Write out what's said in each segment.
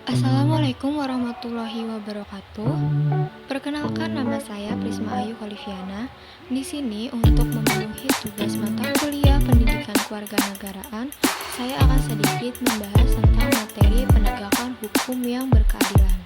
Assalamualaikum warahmatullahi wabarakatuh. Perkenalkan, nama saya Prisma Ayu Holiviana. Di sini untuk memenuhi tugas mata kuliah Pendidikan Kewarganegaraan, saya akan sedikit membahas tentang materi penegakan hukum yang berkeadilan.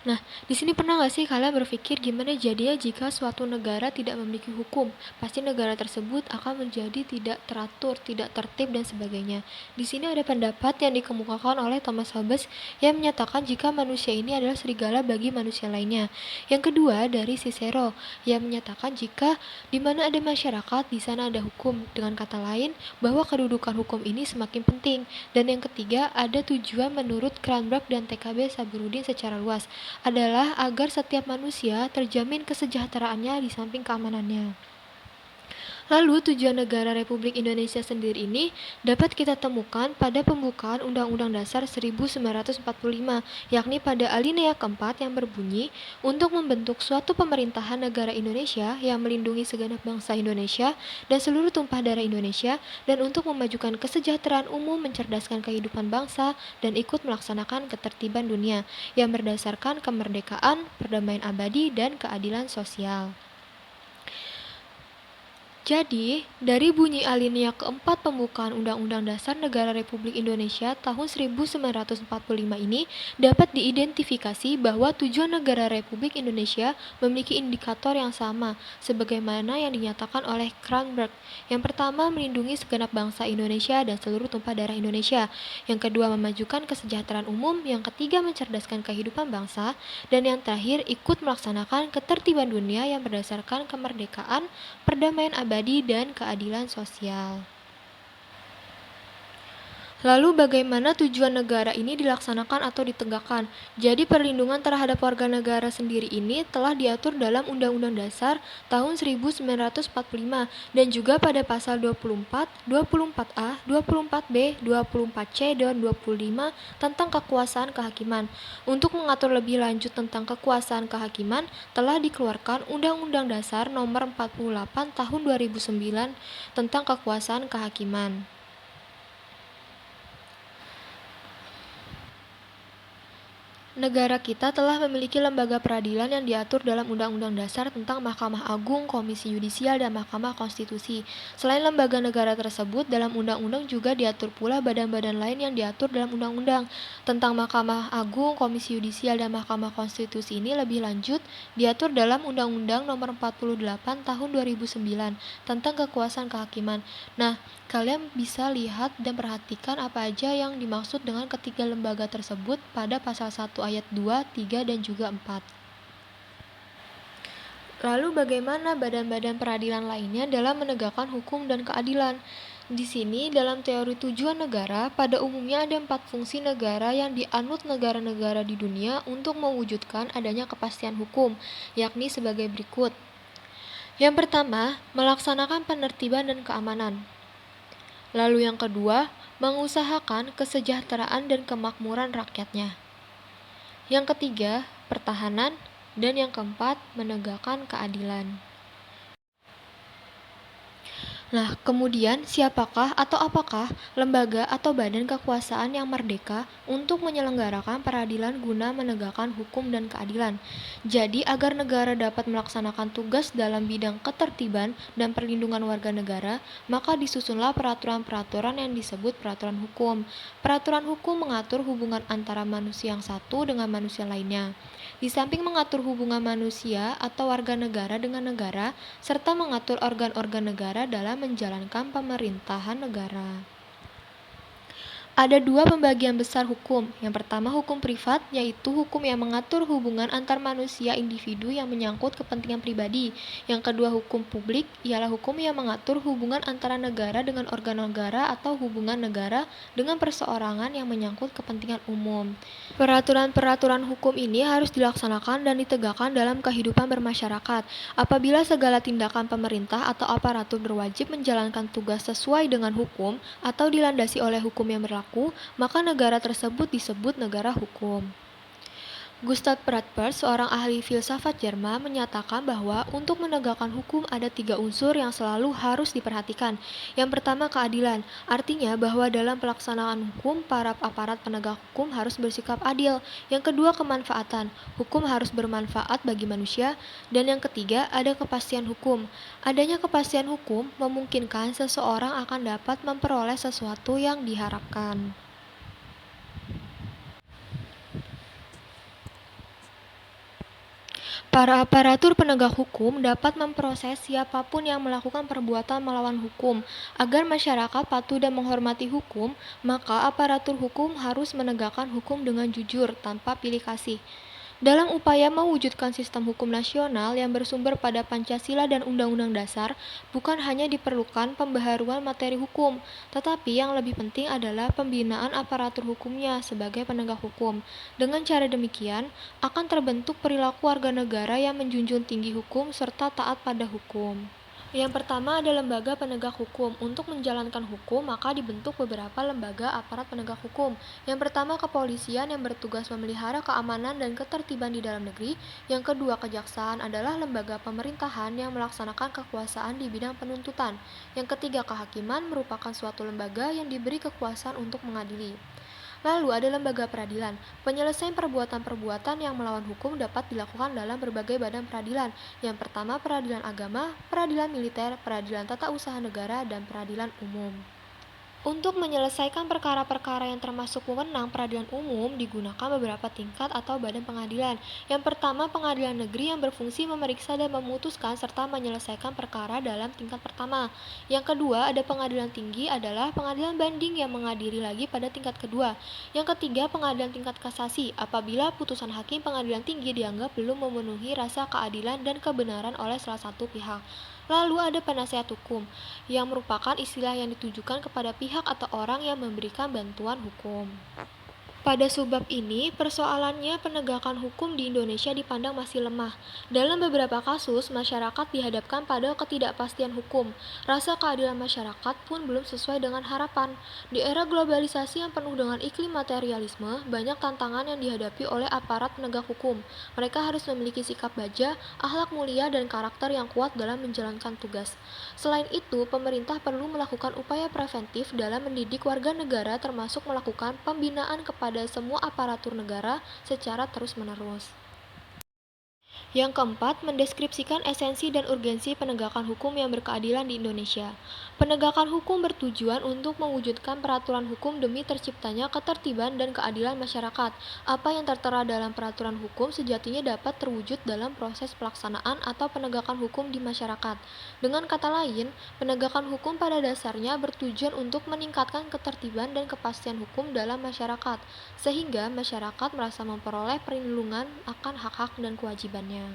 Nah, di sini pernah nggak sih kalian berpikir gimana jadinya jika suatu negara tidak memiliki hukum? Pasti negara tersebut akan menjadi tidak teratur, tidak tertib, dan sebagainya. Di sini ada pendapat yang dikemukakan oleh Thomas Hobbes yang menyatakan jika manusia ini adalah serigala bagi manusia lainnya. Yang kedua dari Cicero yang menyatakan jika di mana ada masyarakat, di sana ada hukum. Dengan kata lain, bahwa kedudukan hukum ini semakin penting. Dan yang ketiga, ada tujuan menurut Cranbrook dan TKB Saburudin secara luas adalah agar setiap manusia terjamin kesejahteraannya di samping keamanannya. Lalu tujuan negara Republik Indonesia sendiri ini dapat kita temukan pada pembukaan Undang-Undang Dasar 1945, yakni pada alinea keempat yang berbunyi untuk membentuk suatu pemerintahan negara Indonesia yang melindungi segenap bangsa Indonesia dan seluruh tumpah darah Indonesia, dan untuk memajukan kesejahteraan umum, mencerdaskan kehidupan bangsa, dan ikut melaksanakan ketertiban dunia yang berdasarkan kemerdekaan, perdamaian abadi, dan keadilan sosial. Jadi, dari bunyi alinea keempat pembukaan Undang-Undang Dasar Negara Republik Indonesia tahun 1945 ini dapat diidentifikasi bahwa tujuan negara Republik Indonesia memiliki indikator yang sama, sebagaimana yang dinyatakan oleh Cranbrook. Yang pertama, melindungi segenap bangsa Indonesia dan seluruh tumpah darah Indonesia. Yang kedua, memajukan kesejahteraan umum. Yang ketiga, mencerdaskan kehidupan bangsa. Dan yang terakhir, ikut melaksanakan ketertiban dunia yang berdasarkan kemerdekaan, perdamaian abadi, dan keadilan sosial. Lalu bagaimana tujuan negara ini dilaksanakan atau ditegakkan? Jadi perlindungan terhadap warga negara sendiri ini telah diatur dalam Undang-Undang Dasar tahun 1945 dan juga pada pasal 24, 24A, 24B, 24C, dan 25 tentang kekuasaan kehakiman. Untuk mengatur lebih lanjut tentang kekuasaan kehakiman, telah dikeluarkan Undang-Undang Dasar Nomor 48 Tahun 2009 tentang kekuasaan kehakiman. Negara kita telah memiliki lembaga peradilan yang diatur dalam Undang-Undang Dasar tentang Mahkamah Agung, Komisi Yudisial, dan Mahkamah Konstitusi. Selain lembaga negara tersebut, dalam Undang-Undang juga diatur pula badan-badan lain yang diatur dalam Undang-Undang. Tentang Mahkamah Agung, Komisi Yudisial, dan Mahkamah Konstitusi ini lebih lanjut diatur dalam Undang-Undang Nomor 48 Tahun 2009 tentang kekuasaan kehakiman. Nah, kalian bisa lihat dan perhatikan apa aja yang dimaksud dengan ketiga lembaga tersebut pada pasal 1 ayat 2, 3, dan juga 4. Lalu bagaimana badan-badan peradilan lainnya dalam menegakkan hukum dan keadilan? Di sini, dalam teori tujuan negara, pada umumnya ada 4 fungsi negara yang dianut negara-negara di dunia untuk mewujudkan adanya kepastian hukum, yakni sebagai berikut. Yang pertama, melaksanakan penertiban dan keamanan. Lalu yang kedua, mengusahakan kesejahteraan dan kemakmuran rakyatnya. Yang ketiga, pertahanan. Dan yang keempat, menegakkan keadilan. Nah, kemudian siapakah atau apakah lembaga atau badan kekuasaan yang merdeka untuk menyelenggarakan peradilan guna menegakkan hukum dan keadilan? Jadi, agar negara dapat melaksanakan tugas dalam bidang ketertiban dan perlindungan warga negara, maka disusunlah peraturan-peraturan yang disebut peraturan hukum. Peraturan hukum mengatur hubungan antara manusia yang satu dengan manusia lainnya. Di samping mengatur hubungan manusia atau warga negara dengan negara, serta mengatur organ-organ negara dalam menjalankan pemerintahan negara. Ada 2 pembagian besar hukum. Yang pertama hukum privat, yaitu hukum yang mengatur hubungan antar manusia individu yang menyangkut kepentingan pribadi. Yang kedua hukum publik, ialah hukum yang mengatur hubungan antara negara dengan organ negara atau hubungan negara dengan perseorangan yang menyangkut kepentingan umum. Peraturan-peraturan hukum ini harus dilaksanakan dan ditegakkan dalam kehidupan bermasyarakat. Apabila segala tindakan pemerintah atau aparatur berwajib menjalankan tugas sesuai dengan hukum atau dilandasi oleh hukum yang berlaku, maka negara tersebut disebut negara hukum. Gustav Bradford, seorang ahli filsafat Jerman, menyatakan bahwa untuk menegakkan hukum ada 3 unsur yang selalu harus diperhatikan. Yang pertama, keadilan. Artinya bahwa dalam pelaksanaan hukum, para aparat penegak hukum harus bersikap adil. Yang kedua, kemanfaatan. Hukum harus bermanfaat bagi manusia. Dan yang ketiga, ada kepastian hukum. Adanya kepastian hukum memungkinkan seseorang akan dapat memperoleh sesuatu yang diharapkan. Para aparatur penegak hukum dapat memproses siapapun yang melakukan perbuatan melawan hukum. Agar masyarakat patuh dan menghormati hukum, maka aparatur hukum harus menegakkan hukum dengan jujur, tanpa pilih kasih. Dalam upaya mewujudkan sistem hukum nasional yang bersumber pada Pancasila dan Undang-Undang Dasar, bukan hanya diperlukan pembaharuan materi hukum, tetapi yang lebih penting adalah pembinaan aparatur hukumnya sebagai penegak hukum. Dengan cara demikian, akan terbentuk perilaku warga negara yang menjunjung tinggi hukum serta taat pada hukum. Yang pertama ada lembaga penegak hukum. Untuk menjalankan hukum, maka dibentuk beberapa lembaga aparat penegak hukum. Yang pertama kepolisian yang bertugas memelihara keamanan dan ketertiban di dalam negeri. Yang kedua kejaksaan adalah lembaga pemerintahan yang melaksanakan kekuasaan di bidang penuntutan. Yang ketiga kehakiman merupakan suatu lembaga yang diberi kekuasaan untuk mengadili. Lalu ada lembaga peradilan. Penyelesaian perbuatan-perbuatan yang melawan hukum dapat dilakukan dalam berbagai badan peradilan. Yang pertama peradilan agama, peradilan militer, peradilan tata usaha negara, dan peradilan umum. Untuk menyelesaikan perkara-perkara yang termasuk wewenang peradilan umum digunakan beberapa tingkat atau badan pengadilan. Yang pertama, pengadilan negeri yang berfungsi memeriksa dan memutuskan serta menyelesaikan perkara dalam tingkat pertama. Yang kedua, ada pengadilan tinggi adalah pengadilan banding yang mengadili lagi pada tingkat kedua. Yang ketiga, pengadilan tingkat kasasi apabila putusan hakim pengadilan tinggi dianggap belum memenuhi rasa keadilan dan kebenaran oleh salah satu pihak. Lalu ada penasehat hukum, yang merupakan istilah yang ditujukan kepada pihak atau orang yang memberikan bantuan hukum. Pada subbab ini, persoalannya penegakan hukum di Indonesia dipandang masih lemah. Dalam beberapa kasus, masyarakat dihadapkan pada ketidakpastian hukum. Rasa keadilan masyarakat pun belum sesuai dengan harapan. Di era globalisasi yang penuh dengan iklim materialisme, banyak tantangan yang dihadapi oleh aparat penegak hukum. Mereka harus memiliki sikap baja, akhlak mulia, dan karakter yang kuat dalam menjalankan tugas. Selain itu, pemerintah perlu melakukan upaya preventif dalam mendidik warga negara termasuk melakukan pembinaan kepada semua aparatur negara secara terus-menerus. Yang keempat, mendeskripsikan esensi dan urgensi penegakan hukum yang berkeadilan di Indonesia. Penegakan hukum bertujuan untuk mewujudkan peraturan hukum demi terciptanya ketertiban dan keadilan masyarakat. Apa yang tertera dalam peraturan hukum sejatinya dapat terwujud dalam proses pelaksanaan atau penegakan hukum di masyarakat. Dengan kata lain, penegakan hukum pada dasarnya bertujuan untuk meningkatkan ketertiban dan kepastian hukum dalam masyarakat, sehingga masyarakat merasa memperoleh perlindungan akan hak-hak dan kewajibannya.